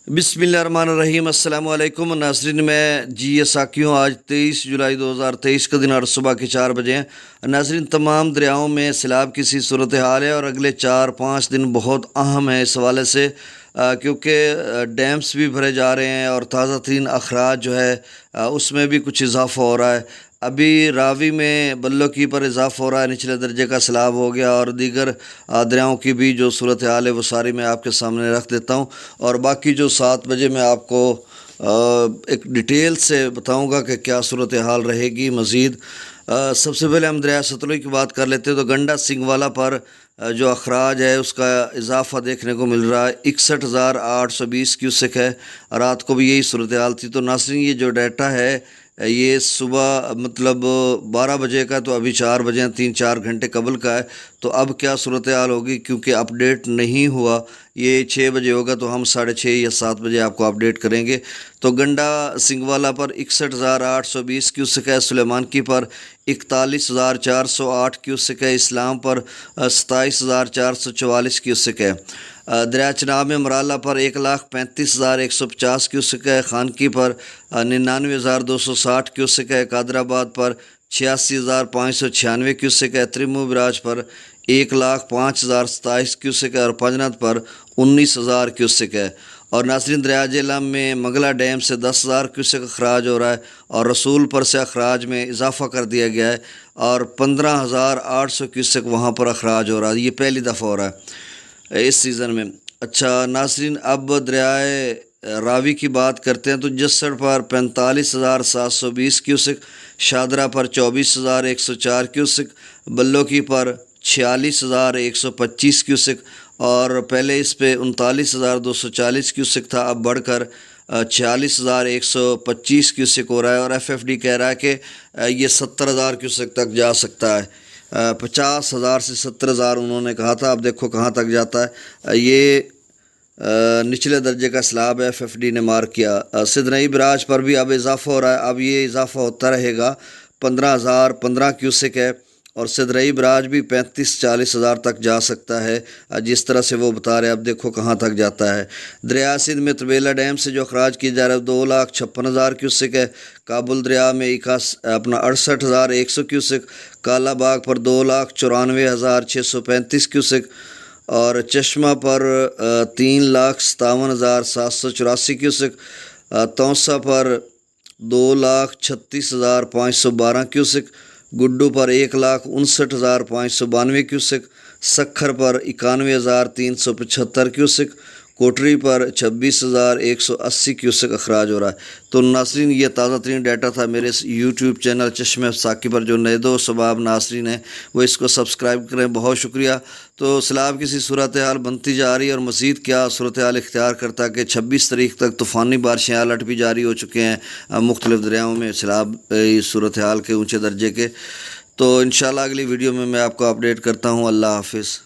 बिस्मिल्लाहिर्रहमानिर्रहीम। अस्सलाम वालेकुम नाज़रीन। मैं ये साकियों आज 23 जुलाई 2023 का दिन और सुबह के 4 बजे हैं। नाज़रीन, तमाम दरियाओं में सैलाब की सी सूरत हाल है और अगले 4-5 दिन बहुत अहम है इस हवाले से, क्योंकि डैम्स भी भरे जा रहे हैं और ताज़ा तरीन अखराज जो है उसमें भी कुछ इजाफ़ा हो रहा है। अभी रावी में बल्लो की पर इजाफ़ा हो रहा है, निचले दर्जे का सैलाब हो गया और दीगर दरियाओं की भी जो सूरत हाल है वो सारी मैं आपके सामने रख देता हूँ। और बाकी जो 7 बजे मैं आपको एक डिटेल से बताऊंगा कि क्या सूरत हाल रहेगी मज़ीद। सबसे पहले हम दरिया सतलुज की बात कर लेते हैं तो गंडा सिंगवाला पर जो अखराज है उसका इजाफ़ा देखने को मिल रहा है। 61,820 क्यूसेक है। रात को भी यही सूरत हाल थी। तो नाज़रीन, ये जो डाटा है ये सुबह मतलब 12 बजे का, तो अभी 4 बजे 3-4 घंटे कबल का है। तो अब क्या सूरत हाल होगी, क्योंकि अपडेट नहीं हुआ, ये 6 बजे होगा तो हम 6:30 या 7 बजे आपको अपडेट करेंगे। तो गंडा सिंगवाला पर 61,820 क्यूसेक है। सुलेमान की पर 41,408 क्यूसेक है। इस्लाम पर 27,444 क्यूसेक है। दरिया चनाब में मराला पर 1,35,150 क्यूसेक है। खानकी पर 99,260 क्यूसेक है। कादराबाद पर 86,596 क्यूसेक है। त्रिमू बिराज पर 1,05,027 क्यूसेक है और पंजनाथ पर 19,000 क्यूसेक है। और नाज़रीन, दरिया झेलम में मंगला डैम से 10,000 क्यूसेक अखराज हो रहा है और रसूल पर से अखराज में इजाफ़ा कर दिया गया है और 15,800 क्यूसेक वहाँ पर अखराज हो रहा है। ये पहली दफ़ा हो रहा है इस सीज़न में। अच्छा नाज़रीन, अब दरियाए रावी की बात करते हैं तो जस्सड़ पर 45,720 क्यूसेक, शादरा पर 24,104 क्यूसेक, बल्लो की पर 46,125 क्यूसेक और पहले इस पे 39,240 क्यूसेक था, अब बढ़कर 46,125 क्यूसेक हो रहा है। और एफएफडी कह रहा है कि ये 70,000 क्यूसेक तक जा सकता है। 50,000 से 70,000 उन्होंने कहा था, अब देखो कहाँ तक जाता है। ये निचले दर्जे का सैलाब है, एफएफडी ने मार्क किया। सिदनई बराज पर भी अब इजाफ़ा हो रहा है, अब ये इजाफ़ा होता रहेगा। 15,015 क्यूसेक है और सिदरई बराज भी 35-40 हज़ार तक जा सकता है, जिस तरह से वो बता रहे हैं। अब देखो कहाँ तक जाता है। दरिया सिंध में तबेला डैम से जो अखराज किया जा रहा है 2,56,000 क्यूसेक है। काबुल दरिया में 68,100 क्यूसेक, काला बाग पर 2,94,635 क्यूसेक और चश्मा पर 3,57,784 क्यूसेक, तौसा पर 2,36,512 क्यूसेक, गुड्डू पर 1,59,592 क्यूसेक, सखर पर 91,375 क्यूसेक, कोटरी पर 26,180 क्यूसेक अखराज हो रहा है। तो नासरीन, ये ताज़ा तरीन डाटा था मेरे यूट्यूब चैनल चश्मे साकी पर। जो नए दो सबाब नासरीन हैं वो इसको सब्सक्राइब करें, बहुत शुक्रिया। तो सैलाब की सी सूरत हाल बनती जा रही है और मज़ीद क्या सूरत हाल इख्तियार करता है कि 26 तारीख तक तूफ़ानी बारिशें अलर्ट भी जारी हो चुके हैं मुख्तलिफ़ दरियाओं में सैलाब सूरत हाल के ऊँचे दर्जे के। तो इंशाल्लाह अगली वीडियो में मैं आपको अपडेट करता हूँ। अल्लाह हाफिज़।